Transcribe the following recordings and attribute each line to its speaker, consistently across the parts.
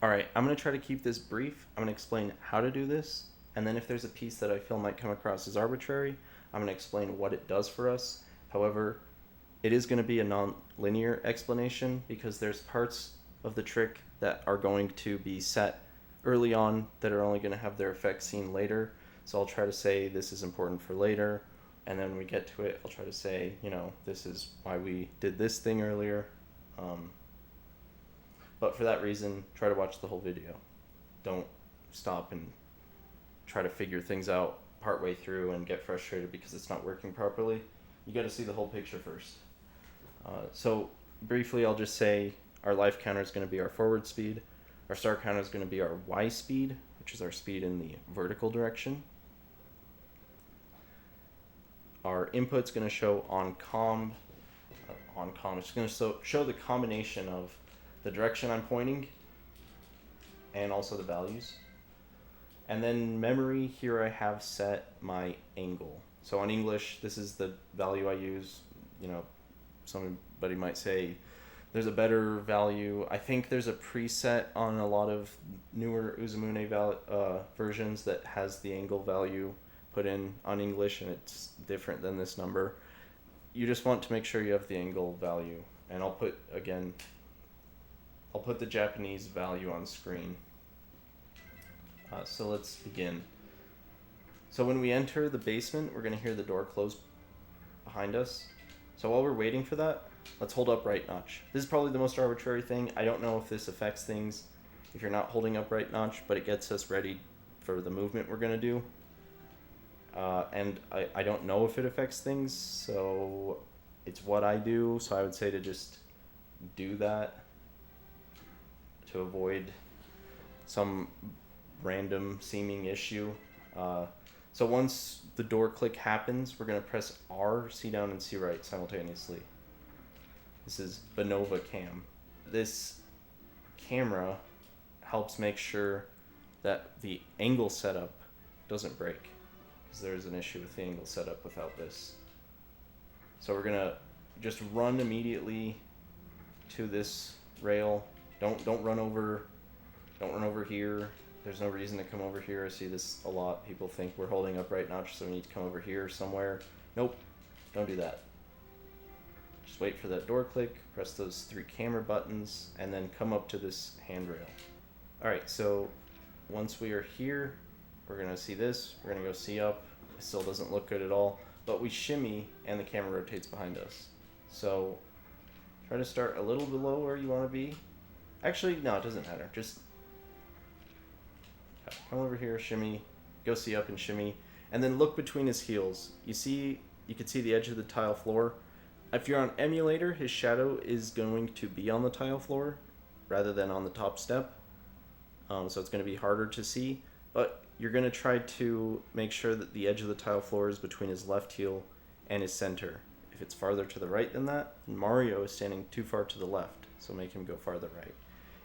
Speaker 1: Alright, I'm going to try to keep this brief. I'm going to explain how to do this, and then if there's a piece that I feel might come across as arbitrary, I'm going to explain what it does for us. However, it is going to be a non-linear explanation because there's parts of the trick that are going to be set early on that are only going to have their effects seen later. So I'll try to say this is important for later, and then when we get to it, I'll try to say, this is why we did this thing earlier. But for that reason, try to watch the whole video. Don't stop and try to figure things out partway through and get frustrated because it's not working properly. You got to see the whole picture first. So briefly, I'll just say our life counter is going to be our forward speed. Our star counter is going to be our Y speed, which is our speed in the vertical direction. Our input's going to show on com. It's going to show the combination of the direction I'm pointing and also the values. And then memory, here I have set my angle. So on English, this is the value I use. Somebody might say there's a better value. I think there's a preset on a lot of newer Uzumune versions that has the angle value put in on English, and it's different than this number. You just want to make sure you have the angle value. And I'll put the Japanese value on screen. So let's begin. So when we enter the basement, we're going to hear the door close behind us. So while we're waiting for that, let's hold up right notch. This is probably the most arbitrary thing. I don't know if this affects things if you're not holding up right notch, but it gets us ready for the movement we're going to do. And I don't know if it affects things, so it's what I do. So I would say to just do that to avoid some random seeming issue. So once the door click happens, we're going to press R, C down, and C right simultaneously. This is Bonova Cam. This camera helps make sure that the angle setup doesn't break, because there's an issue with the angle setup without this. So we're going to just run immediately to this rail. Don't run over here. There's no reason to come over here. I see this a lot. People think we're holding up right notch, so we need to come over here somewhere. Nope, don't do that. Just wait for that door click, press those 3 camera buttons, and then come up to this handrail. Alright, so once we are here, we're going to see this. We're going to go see up. It still doesn't look good at all, but we shimmy and the camera rotates behind us. So try to start a little below where you want to be. Actually, no, it doesn't matter. Just come over here, shimmy, go see up and shimmy, and then look between his heels. You can see the edge of the tile floor. If you're on emulator, his shadow is going to be on the tile floor rather than on the top step. So it's going to be harder to see, but you're going to try to make sure that the edge of the tile floor is between his left heel and his center. If it's farther to the right than that, then Mario is standing too far to the left, so make him go farther right.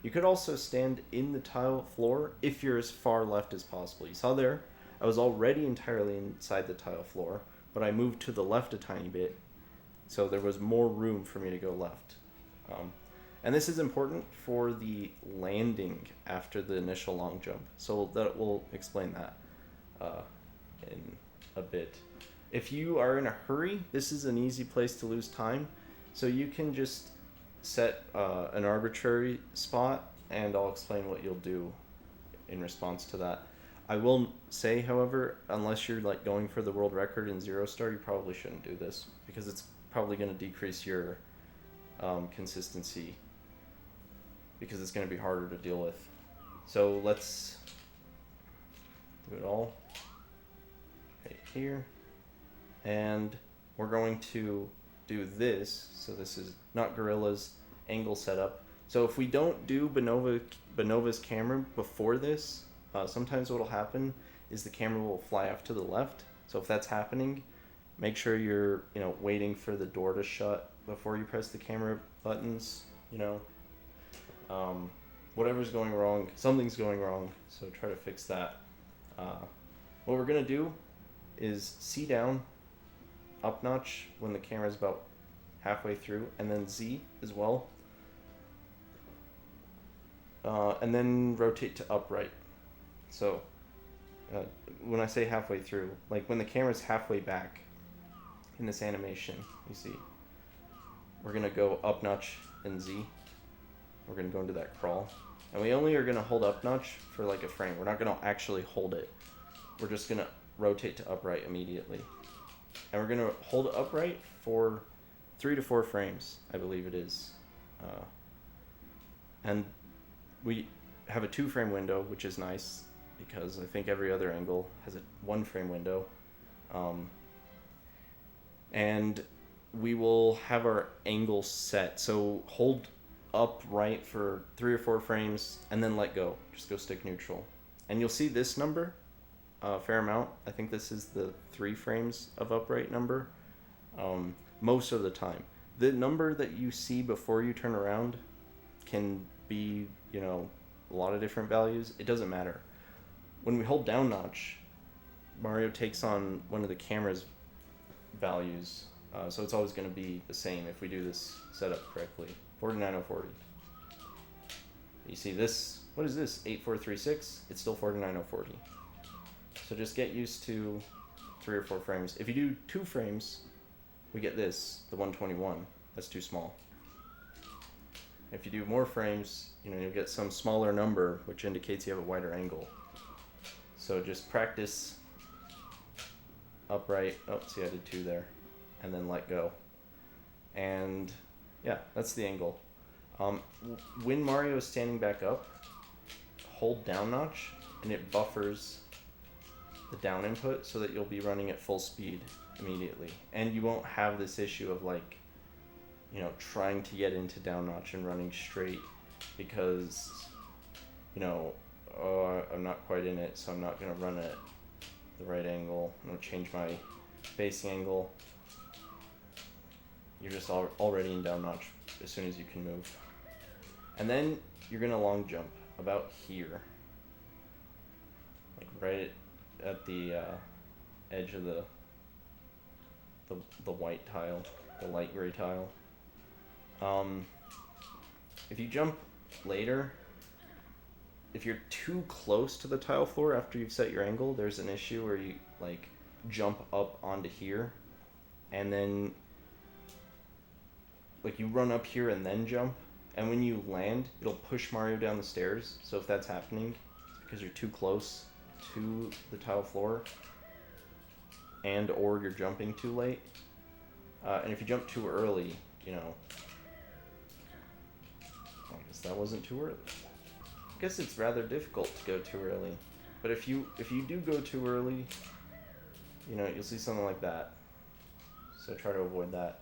Speaker 1: You could also stand in the tile floor if you're as far left as possible. You saw there, I was already entirely inside the tile floor, but I moved to the left a tiny bit, so there was more room for me to go left. And this is important for the landing after the initial long jump, so we'll explain that in a bit. If you are in a hurry, this is an easy place to lose time, so you can just set an arbitrary spot, and I'll explain what you'll do in response to that. I will say, however, unless you're going for the world record in 0 star, you probably shouldn't do this because it's probably going to decrease your consistency because it's going to be harder to deal with. So let's do it all right here, and we're going to do this. So this is not Gorilla's angle setup. So if we don't do Bonova's camera before this, sometimes what will happen is the camera will fly off to the left. So if that's happening, make sure you're waiting for the door to shut before you press the camera buttons. Whatever's going wrong, something's going wrong. So try to fix that. What we're gonna do is C down, up notch when the camera's about halfway through, and then Z as well. and then rotate to upright. So when I say halfway through, like when the camera's halfway back in this animation, you see, we're gonna go up notch and Z. We're gonna go into that crawl. And we only are gonna hold up notch for like a frame. We're not gonna actually hold it. We're just gonna rotate to upright immediately. And we're gonna hold upright for 3 to 4 frames, I believe it is. And we have a 2-frame window, which is nice because I think every other angle has a 1-frame window. And we will have our angle set. So hold upright for 3 or 4 frames and then let go. Just go stick neutral. And you'll see this number a fair amount. I think this is the 3 frames of upright number most of the time. The number that you see before you turn around can be, you know, a lot of different values. It doesn't matter. When we hold down notch, Mario takes on one of the camera's values, so it's always going to be the same if we do this setup correctly. 49040. You see this, what is this, 8436? It's still 49040. So just get used to 3 or 4 frames. If you do 2 frames, we get this, the 121. That's too small. If you do more frames, you know, you'll get some smaller number, which indicates you have a wider angle. So just practice upright. Oh, see, I did 2 there. And then let go. And yeah, that's the angle. When Mario is standing back up, hold down notch, and it buffers the down input so that you'll be running at full speed immediately. And you won't have this issue of like, you know, trying to get into down notch and running straight because, you know, oh, I'm not quite in it, so I'm not going to run at the right angle. I'm going to change my facing angle. You're just already in down notch as soon as you can move. And then you're going to long jump about here. Like right at the edge of the white tile, the light gray tile. If you jump later, if you're too close to the tile floor after you've set your angle, there's an issue where you like jump up onto here and then like you run up here and then jump, and when you land, it'll push Mario down the stairs. So if that's happening, it's because you're too close to the tile floor and or you're jumping too late. And if you jump too early, you know, I guess that wasn't too early. I guess it's rather difficult to go too early. But if you do go too early, you know, you'll see something like that. So try to avoid that.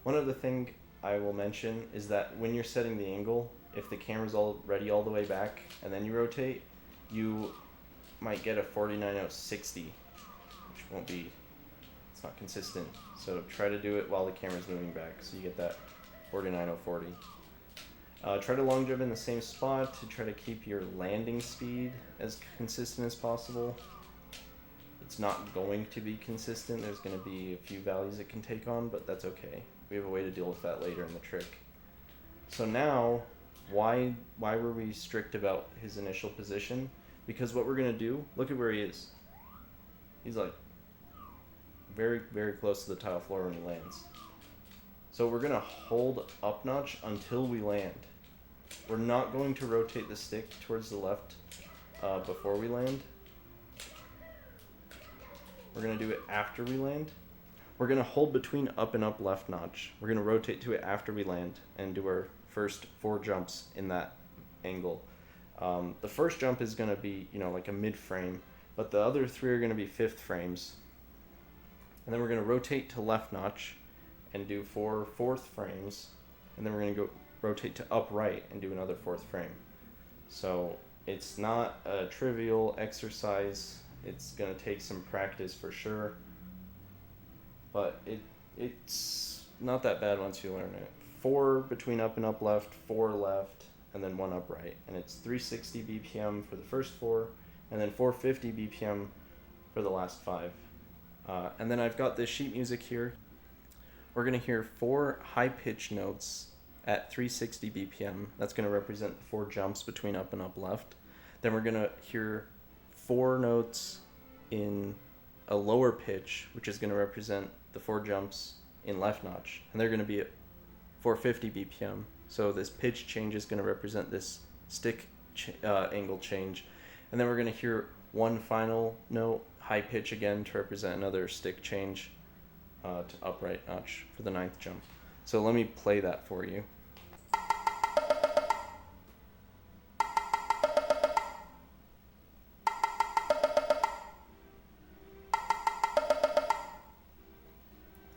Speaker 1: One other thing I will mention is that when you're setting the angle, if the camera's already all the way back and then you rotate, you might get a 49060, which won't be, it's not consistent. So try to do it while the camera's moving back so you get that 49040. Try to long jump in the same spot to try to keep your landing speed as consistent as possible. It's not going to be consistent. There's going to be a few values it can take on, but that's okay. We have a way to deal with that later in the trick. So now, why were we strict about his initial position? Because what we're going to do, look at where he is. He's like very, very close to the tile floor when he lands. So we're going to hold up notch until we land. We're not going to rotate the stick towards the left before we land. We're going to do it after we land. We're going to hold between up and up left notch. We're going to rotate to it after we land and do our first 4 jumps in that angle. The first jump is going to be, you know, like a mid-frame, but the other 3 are going to be 5th frames. And then we're going to rotate to left notch and do 4 4th frames, and then we're going to go rotate to upright and do another 4th frame. So it's not a trivial exercise. It's going to take some practice for sure, but it's not that bad once you learn it. 4 between up and up left, 4 left, and then 1 upright. And it's 360 BPM for the first 4, and then 450 BPM for the last 5. And then I've got this sheet music here. We're going to hear 4 high-pitched notes at 360 BPM. That's going to represent the 4 jumps between up and up left. Then we're going to hear 4 notes in a lower pitch, which is going to represent the 4 jumps in left notch. And they're going to be at 450 BPM. So this pitch change is going to represent this stick angle change. And then we're going to hear 1 final note, high pitch again, to represent another stick change to upright notch for the 9th jump. So let me play that for you.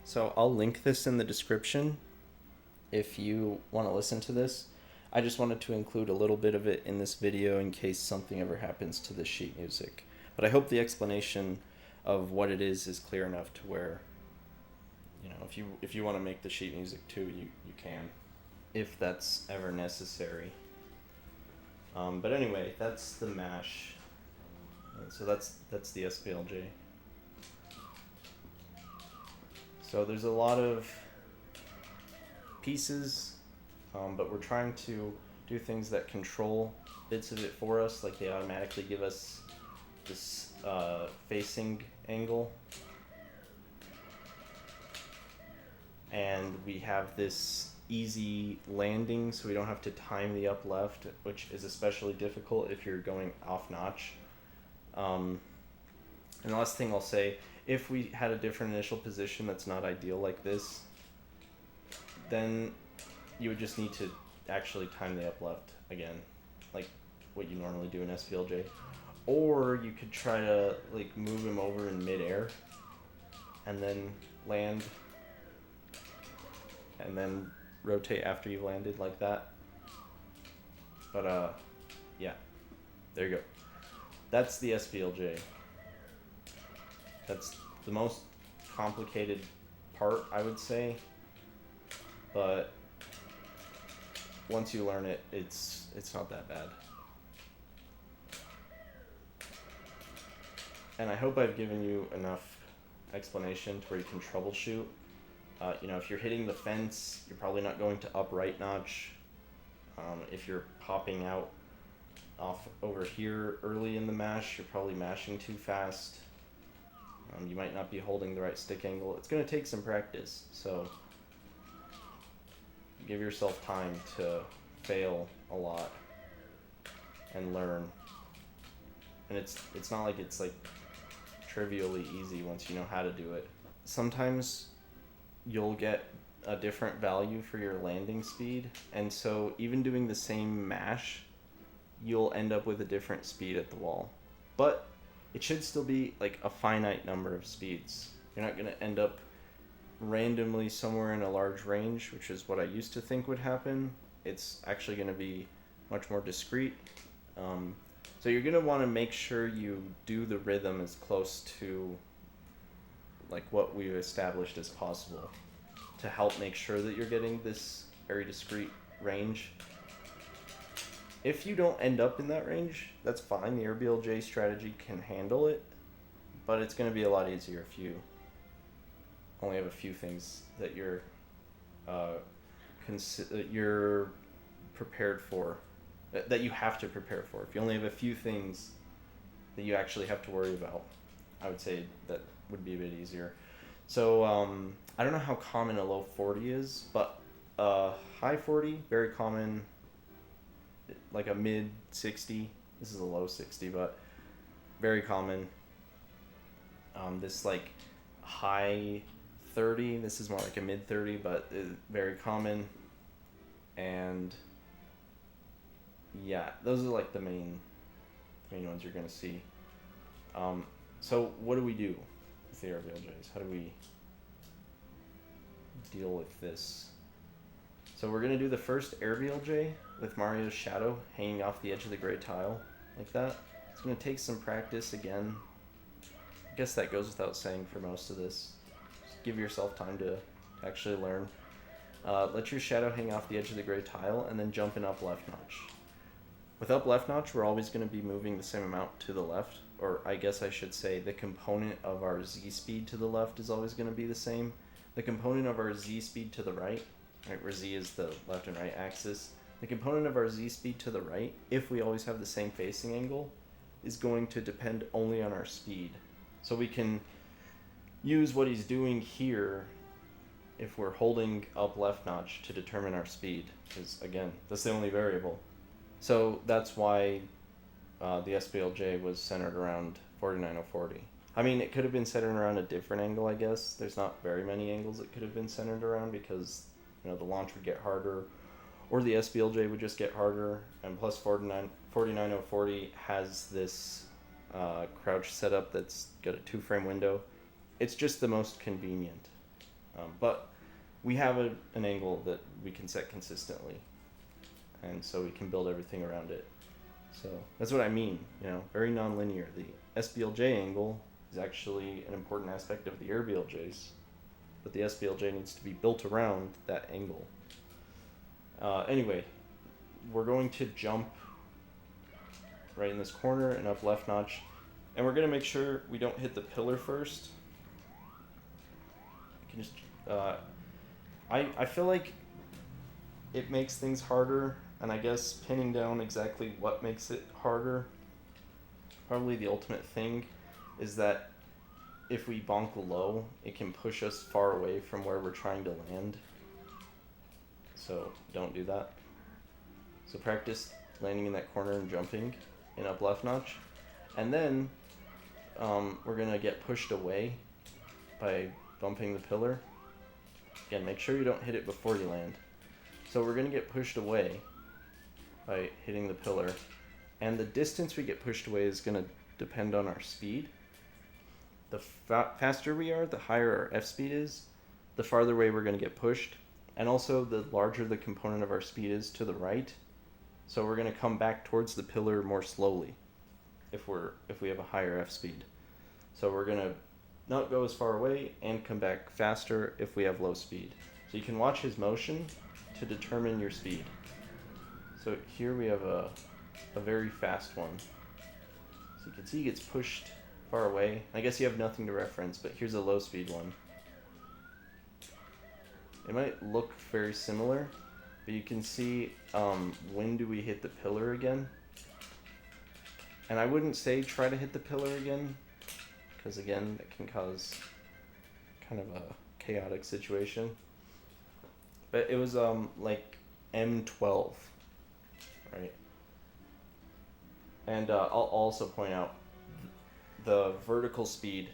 Speaker 1: So I'll link this in the description if you want to listen to this. I just wanted to include a little bit of it in this video in case something ever happens to the sheet music. But I hope the explanation of what it is clear enough to where, you know, if you want to make the sheet music too, you can, if that's ever necessary. But anyway, that's the mash. So that's the SBLJ. So there's a lot of pieces, but we're trying to do things that control bits of it for us, like they automatically give us this facing angle. And we have this easy landing, so we don't have to time the up left, which is especially difficult if you're going off notch. And the last thing I'll say, if we had a different initial position that's not ideal like this, then you would just need to actually time the up left again, like what you normally do in SBLJ. Or you could try to like move him over in midair and then land and then rotate after you've landed like that. But yeah, there you go. That's the SBLJ. That's the most complicated part, I would say, but once you learn it, it's not that bad. And I hope I've given you enough explanation to where you can troubleshoot. You know, if you're hitting the fence, you're probably not going to upright notch. If you're popping out off over here early in the mash, you're probably mashing too fast. You might not be holding the right stick angle. It's going to take some practice, so give yourself time to fail a lot and learn. And it's not like it's like trivially easy once you know how to do it. Sometimes you'll get a different value for your landing speed, and so even doing the same mash, you'll end up with a different speed at the wall. But it should still be like a finite number of speeds. You're not going to end up randomly somewhere in a large range, which is what I used to think would happen. It's actually going to be much more discrete. So you're going to want to make sure you do the rhythm as close to like what we've established as possible to help make sure that you're getting this very discrete range. If you don't end up in that range, that's fine. The airBLJ strategy can handle it, but it's going to be a lot easier if you only have a few things that you're prepared for, that you have to prepare for. If you only have a few things that you actually have to worry about, I would say that would be a bit easier. So I don't know how common a low 40 is, but high 40, very common. Like a mid 60. This is a low 60, but very common. This like high 30. This is more like a mid 30, but very common. And yeah, those are like the main ones you're gonna see. So what do we do with the airBLJs? How do we deal with this? So we're going to do the first airBLJ with Mario's shadow hanging off the edge of the gray tile, like that. It's going to take some practice again. I guess that goes without saying for most of this. Just give yourself time to actually learn. Let your shadow hang off the edge of the gray tile and then jump in up left notch. With up left notch, we're always going to be moving the same amount to the left, or I guess I should say the component of our Z speed to the left is always going to be the same. The component of our Z speed to the right right, where z is the left and right axis. The component of our z-speed to the right, if we always have the same facing angle, is going to depend only on our speed. So we can use what he's doing here if we're holding up left notch to determine our speed, because again, that's the only variable. So that's why the SBLJ was centered around 49040. I mean, it could have been centered around a different angle, I guess. There's not very many angles it could have been centered around because, you know, the launch would get harder, or the SBLJ would just get harder, and plus 49040 has this crouch setup that's got a 2-frame window. It's just the most convenient. But we have an angle that we can set consistently, and so we can build everything around it. So that's what I mean, you know, very nonlinear. The SBLJ angle is actually an important aspect of the airBLJs, but the SBLJ needs to be built around that angle. Anyway, we're going to jump right in this corner and up left notch, and we're going to make sure we don't hit the pillar first. You can just, I feel like it makes things harder, and I guess pinning down exactly what makes it harder, probably the ultimate thing, is that if we bonk low, it can push us far away from where we're trying to land. So don't do that. So practice landing in that corner and jumping in up left notch. And then we're gonna get pushed away by bumping the pillar. Again, make sure you don't hit it before you land. So we're gonna get pushed away by hitting the pillar. And the distance we get pushed away is gonna depend on our speed. The faster we are, the higher our f-speed is, the farther away we're gonna get pushed. And also, the larger the component of our speed is to the right, so we're going to come back towards the pillar more slowly if we have a higher f-speed. So we're going to not go as far away and come back faster if we have low speed. So you can watch his motion to determine your speed. So here we have a very fast one. So you can see he gets pushed far away. I guess you have nothing to reference, but here's a low speed one. It might look very similar, but you can see when do we hit the pillar again. And I wouldn't say try to hit the pillar again, because again, that can cause kind of a chaotic situation. But it was like M12, right? And I'll also point out the vertical speed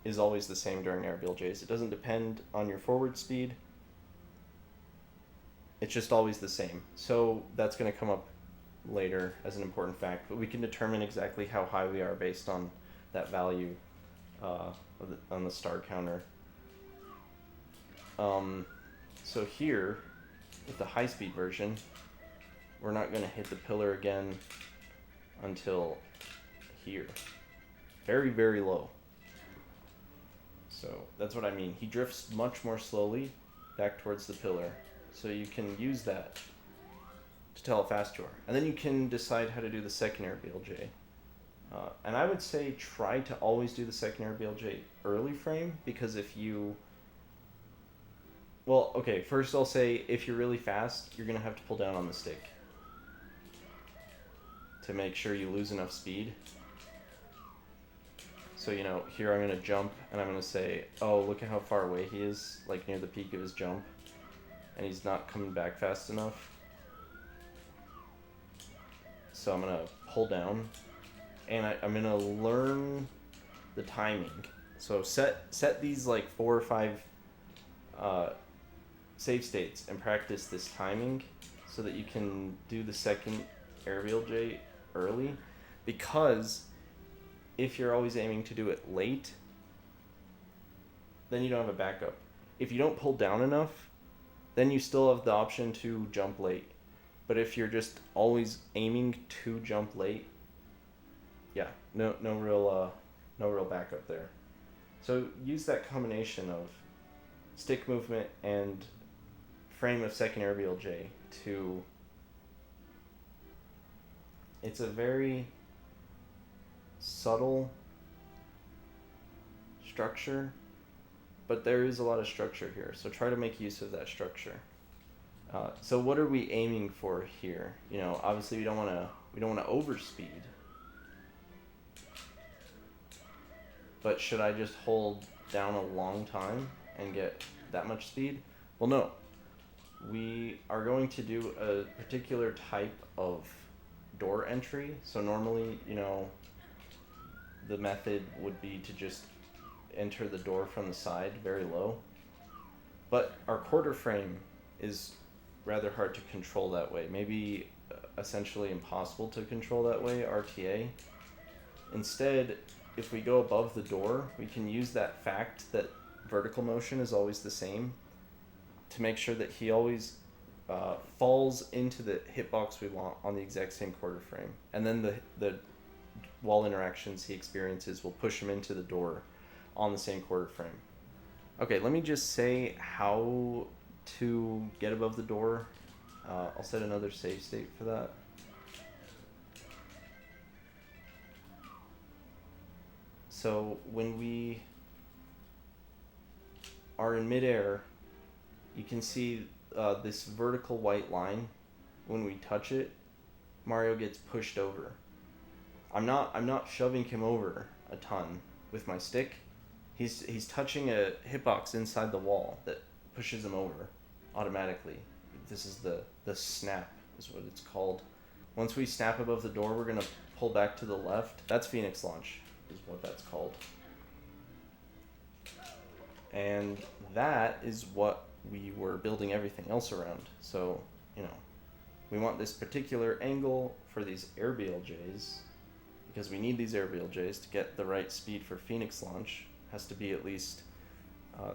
Speaker 1: is always the same during airBLJs. It doesn't depend on your forward speed. It's just always the same. So that's going to come up later as an important fact, but we can determine exactly how high we are based on that value on the star counter. So here, with the high-speed version, we're not going to hit the pillar again until here. Very, very low. So that's what I mean. He drifts much more slowly back towards the pillar. So you can use that to tell how fast you are. And then you can decide how to do the second airBLJ. And I would say try to always do the second airBLJ early frame, because if you... Well, okay, first I'll say if you're really fast, you're going to have to pull down on the stick to make sure you lose enough speed. So, you know, here I'm going to jump, and I'm going to say, oh, look at how far away he is, like near the peak of his jump. And he's not coming back fast enough. So I'm going to pull down, and I'm going to learn the timing. So set these like 4 or 5 save states and practice this timing so that you can do the second airBLJ early, because if you're always aiming to do it late, then you don't have a backup. If you don't pull down enough, then you still have the option to jump late. But if you're just always aiming to jump late, yeah, no real backup there. So use that combination of stick movement and frame of second airBLJ to... It's a very subtle structure, but there is a lot of structure here, so try to make use of that structure. So what are we aiming for here? You know, obviously we don't want to overspeed. But should I just hold down a long time and get that much speed? Well, no. We are going to do a particular type of door entry. So normally, you know, the method would be to just enter the door from the side very low. But our quarter frame is rather hard to control that way. Maybe essentially impossible to control that way, RTA. Instead, if we go above the door, we can use that fact that vertical motion is always the same to make sure that he always falls into the hitbox we want on the exact same quarter frame. And then the wall interactions he experiences will push him into the door on the same quarter frame. Okay, let me just say how to get above the door. I'll set another save state for that. So when we are in midair, you can see this vertical white line. When we touch it, Mario gets pushed over. I'm not shoving him over a ton with my stick. He's touching a hitbox inside the wall that pushes him over automatically. This is the snap is what it's called. Once we snap above the door, we're gonna pull back to the left. That's Phoenix Launch is what that's called. And that is what we were building everything else around. So, you know, we want this particular angle for these airBLJs because we need these airBLJs to get the right speed for Phoenix Launch. Has to be at least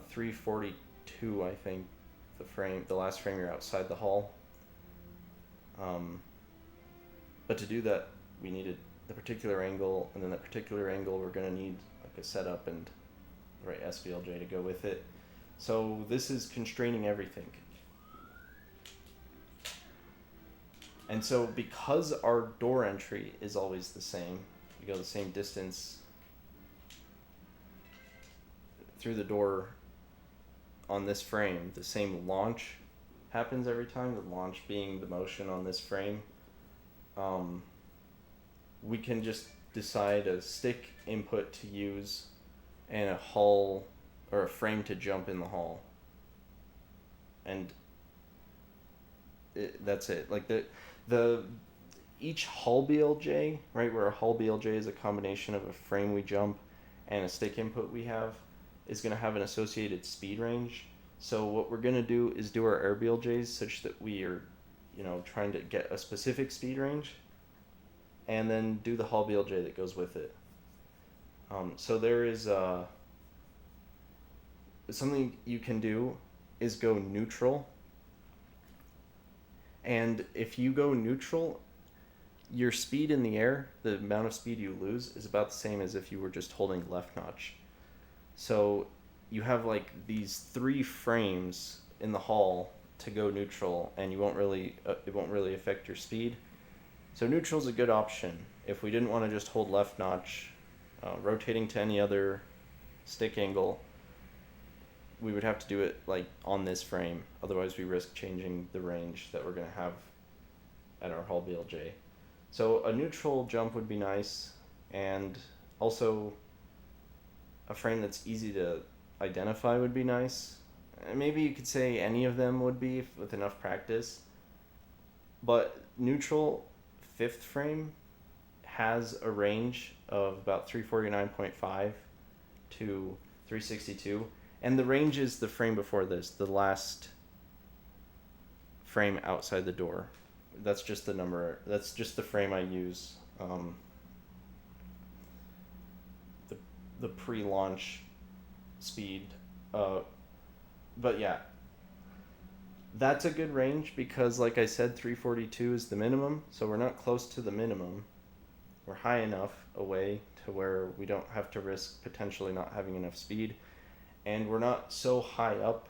Speaker 1: 342, I think, the last frame you're outside the hull. But to do that, we needed the particular angle, and then that particular angle we're going to need like a setup and the right SBLJ to go with it. So this is constraining everything. And so because our door entry is always the same, we go the same distance through the door on this frame, the same launch happens every time, the launch being the motion on this frame. We can just decide a stick input to use and a hull or a frame to jump in the hull. And that's it. Like the each hull BLJ, right, where a hull BLJ is a combination of a frame we jump and a stick input we have, is going to have an associated speed range. So what we're going to do is do our airBLJs such that we are, you know, trying to get a specific speed range, and then do the hull BLJ that goes with it. So there is something you can do is go neutral. And if you go neutral, your speed in the air, the amount of speed you lose, is about the same as if you were just holding left notch. So you have like these 3 frames in the hull to go neutral, and you won't really it won't really affect your speed. So neutral is a good option if we didn't want to just hold left notch. Rotating to any other stick angle, we would have to do it like on this frame. Otherwise, we risk changing the range that we're going to have at our hull BLJ. So a neutral jump would be nice, and also a frame that's easy to identify would be nice. And maybe you could say any of them would be with enough practice. But neutral 5th frame has a range of about 349.5 to 362. And the range is the frame before this, the last frame outside the door. That's just the number, that's just the frame I use. The pre-launch speed. But yeah, that's a good range because, like I said, 342 is the minimum, so we're not close to the minimum. We're high enough away to where we don't have to risk potentially not having enough speed, and we're not so high up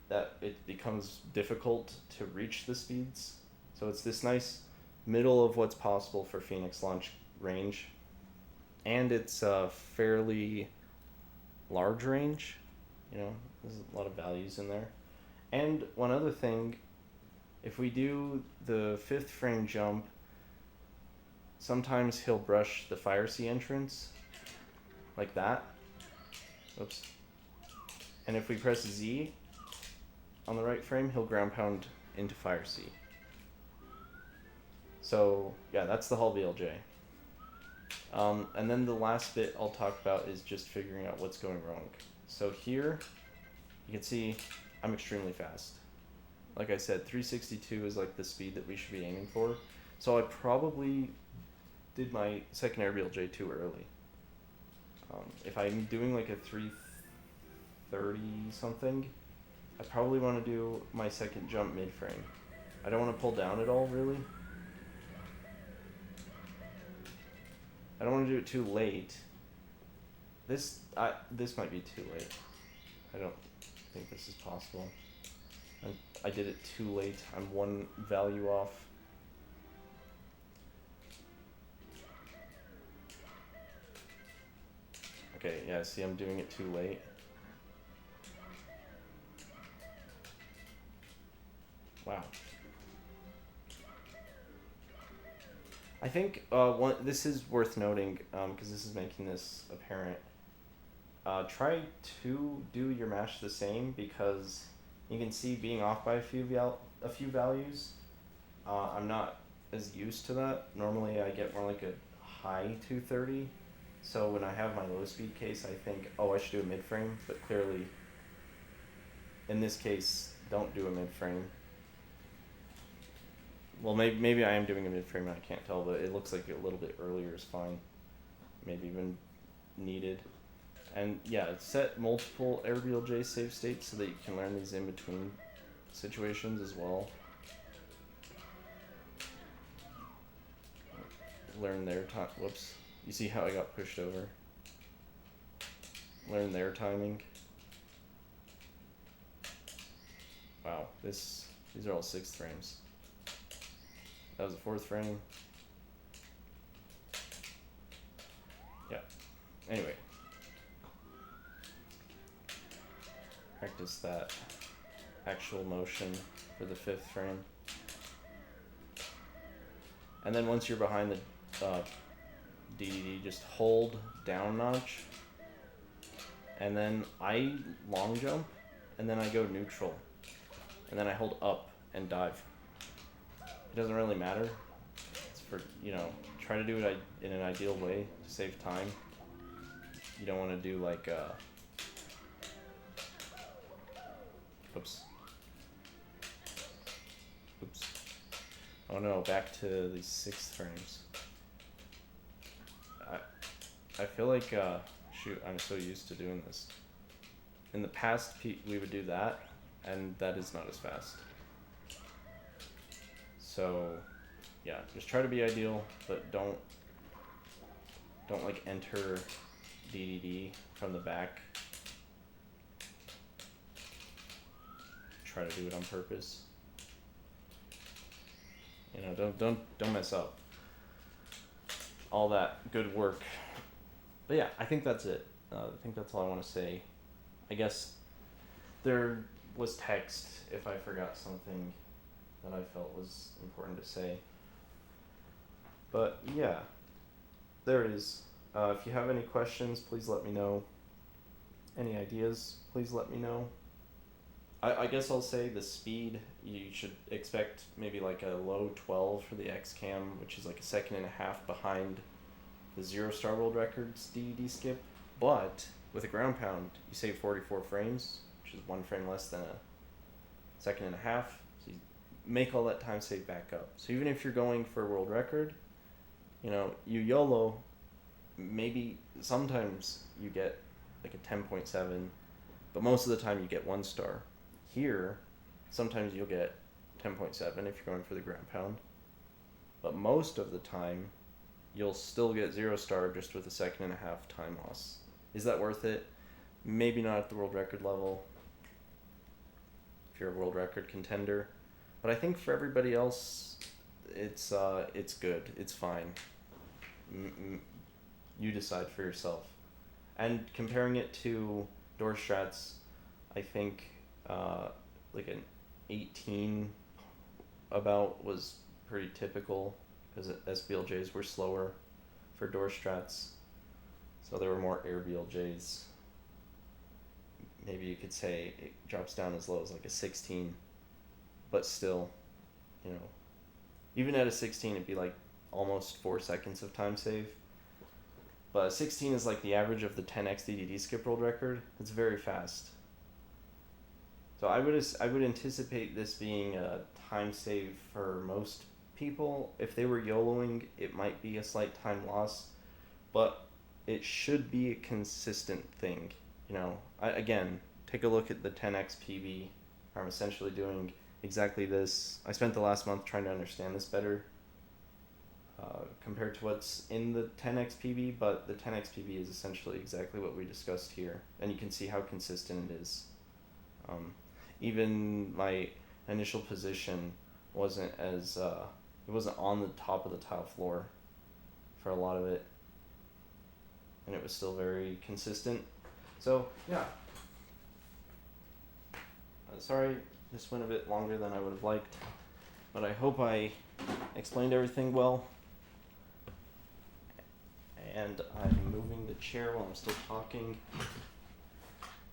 Speaker 1: that it becomes difficult to reach the speeds. So it's this nice middle of what's possible for Phoenix Launch range, and it's a fairly large range. You know, there's a lot of values in there. And one other thing if we do the 5th frame jump, sometimes he'll brush the fire C entrance, like that. Oops. And if we press Z on the right frame, he'll ground pound into fire C. So yeah, that's the whole BLJ. And then the last bit I'll talk about is just figuring out what's going wrong. So here, you can see I'm extremely fast. Like I said, 362 is like the speed that we should be aiming for. So I probably did my second airBLJ too early. If I'm doing like a 330 something, I probably want to do my second jump mid-frame. I don't want to pull down at all, really. I don't want to do it too late. This might be too late. I don't think this is possible. I did it too late. I'm one value off. Okay, yeah, see, I'm doing it too late. Wow. I think this is worth noting because this is making this apparent. Try to do your mash the same because you can see being off by a few values. I'm not as used to that. Normally I get more like a high 230. So when I have my low speed case, I think, oh, I should do a mid frame, but clearly in this case, don't do a mid frame. Well, maybe I am doing a mid frame and I can't tell, but it looks like a little bit earlier is fine. Maybe even needed. And yeah, set multiple airBLJ save states so that you can learn these in between situations as well. Learn their time. Whoops. You see how I got pushed over? Learn their timing. Wow, these are all 6th frames. That was the 4th frame. Yeah. Anyway. Practice that actual motion for the 5th frame. And then once you're behind the DDD, just hold down notch. And then I long jump, and then I go neutral. And then I hold up and dive. It doesn't really matter. It's for, try to do it in an ideal way to save time. You don't want to do like oops. Oh no, back to these 6th frames. I feel like, shoot, I'm so used to doing this. In the past, we would do that, and that is not as fast. So, yeah, just try to be ideal, but don't like enter DDD from the back. Try to do it on purpose. Don't mess up all that good work. But yeah, I think that's it. I think that's all I want to say. I guess there was text if I forgot something that I felt was important to say. But yeah, there it is. If you have any questions, please let me know. Any ideas, please let me know. I guess I'll say the speed, you should expect maybe like a low 12 for the X-Cam, which is like a 1.5 seconds behind the 0-star world records DDD skip. But with a ground pound, you save 44 frames, which is 1 frame less than a 1.5 seconds. So you make all that time save back up. So even if you're going for a world record, you YOLO, maybe sometimes you get like a 10.7, but most of the time you get 1 star. Here, sometimes you'll get 10.7 if you're going for the ground pound, but most of the time you'll still get 0 star just with a 1.5 seconds time loss. Is that worth it? Maybe not at the world record level if you're a world record contender, but I think for everybody else it's good, it's fine. You decide for yourself. And comparing it to door strats, I think like an 18 about was pretty typical because SBLJs were slower for door strats, so there were more airBLJs. Maybe you could say it drops down as low as like a 16, but still, you know, even at a 16 it'd be like almost 4 seconds of time save. But 16 is like the average of the 10x DDD skip world record. It's very fast. So I would anticipate this being a time save for most people. If they were YOLOing, it might be a slight time loss, but it should be a consistent thing. You know, again, take a look at the 10x PB. I'm essentially doing exactly this. I spent the last month trying to understand this better compared to what's in the 10x PB, but the 10x PB is essentially exactly what we discussed here, and you can see how consistent it is. Even my initial position wasn't as it wasn't on the top of the tile floor for a lot of it, and it was still very consistent. So yeah, sorry this went a bit longer than I would have liked, but I hope I explained everything well. And I'm moving the chair while I'm still talking.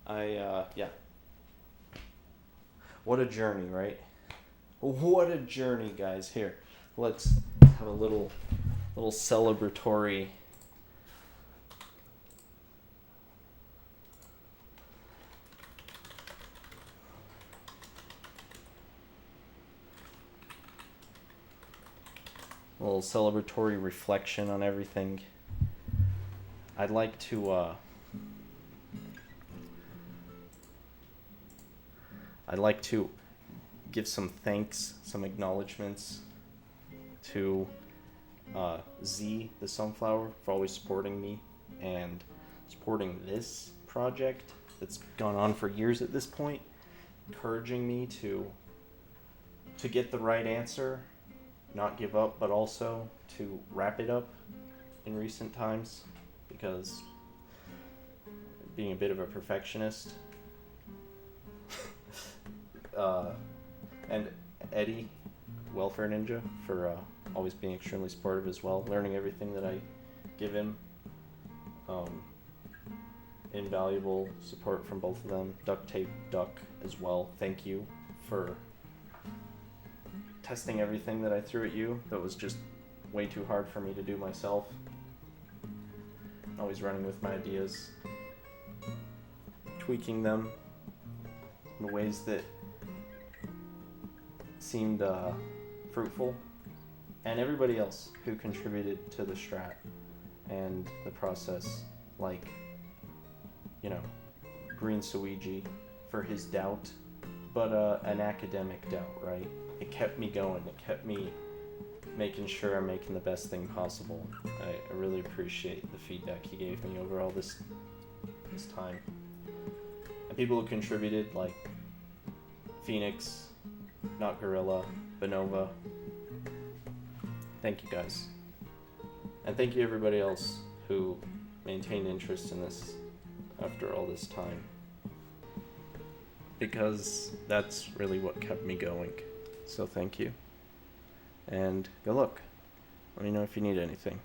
Speaker 1: Yeah. What a journey, right? What a journey, guys. Here, let's have a little celebratory. A little celebratory reflection on everything. I'd like to give some thanks, some acknowledgements to Z, the Sunflower, for always supporting me and supporting this project that's gone on for years at this point, encouraging me to get the right answer, not give up, but also to wrap it up in recent times, because being a bit of a perfectionist. And Eddie, Welfare Ninja, for always being extremely supportive as well, learning everything that I give him. Invaluable support from both of them. Duct Tape Duck as well, thank you for testing everything that I threw at you that was just way too hard for me to do myself. Always running with my ideas, tweaking them in ways that seemed fruitful, and everybody else who contributed to the strat and the process, like, you know, Green Suiji for his doubt, but an academic doubt, right? It kept me going, it kept me making sure I'm making the best thing possible. I really appreciate the feedback he gave me over all this time. And people who contributed, like Phoenix, Not Gorilla, Benova. Thank you guys. And thank you everybody else who maintained interest in this after all this time, because that's really what kept me going. So thank you. And good luck. Let me know if you need anything.